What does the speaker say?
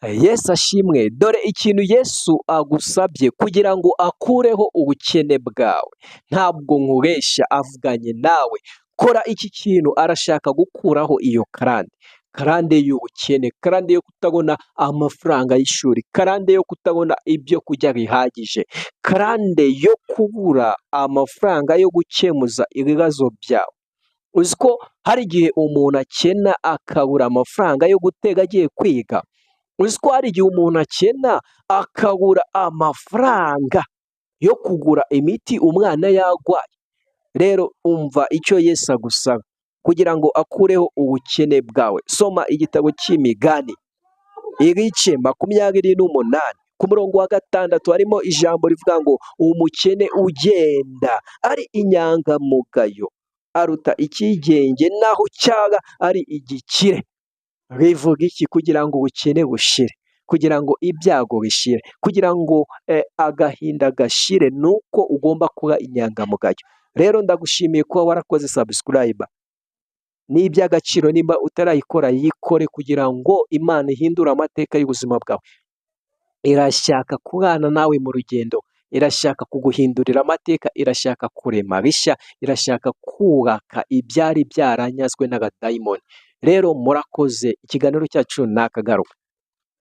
Yesu ashimwe, dore ikintu Yesu agusabye kugira ngo akureho ubukene bwawe. Ntabwo nkubeshya avuganye nawe, kora iki kintu arashaka gukuraho iyo karande. Karande y'ubukene, karande yo kutabona amafaranga y'ishuri, karande yo kutabona ibyo kurya bihagije, karande yo kubura amafaranga yo gukemuza ibibazo byawe. Uzi ko hari igihe umuntu akena akabura amafaranga yo gutega agiye kwiga? Uzi ko hari igihe umuntu akena akabura amafaranga yo kugura imiti umwana yarwaye? Rero umva icyo Yesu agusaba kugira ngo akureho ubukene bwawe. Soma igitabo cy'Imigani ibice 28 ku murongo wa 6 harimo ijambo rivuga ngo umukene ugenda ari inyangamugayo aruta icyigenge naho cyaba ari igikire. Bivuga iki? Kugira ngo ubukene bushire, kugira ngo ibyago bishire, kugira ngo agahinda gashire, nuko ugomba kuba inyangamugayo. Rero ndagushimiye kuba warakoze subscribe. Ni iby'agaciro, nimba utarayikora yikore kugira ngo Imana ihindure amateka y'ubuzima bwawe. Irashaka kubana nawe mu rugendo, irashaka kuguhindurira amateka, irashaka kurema bishya, irashaka kubaka ibyari byaranyazwe n'abadayimoni. Rero murakoze, ikiganiro cyacu nakagaruka.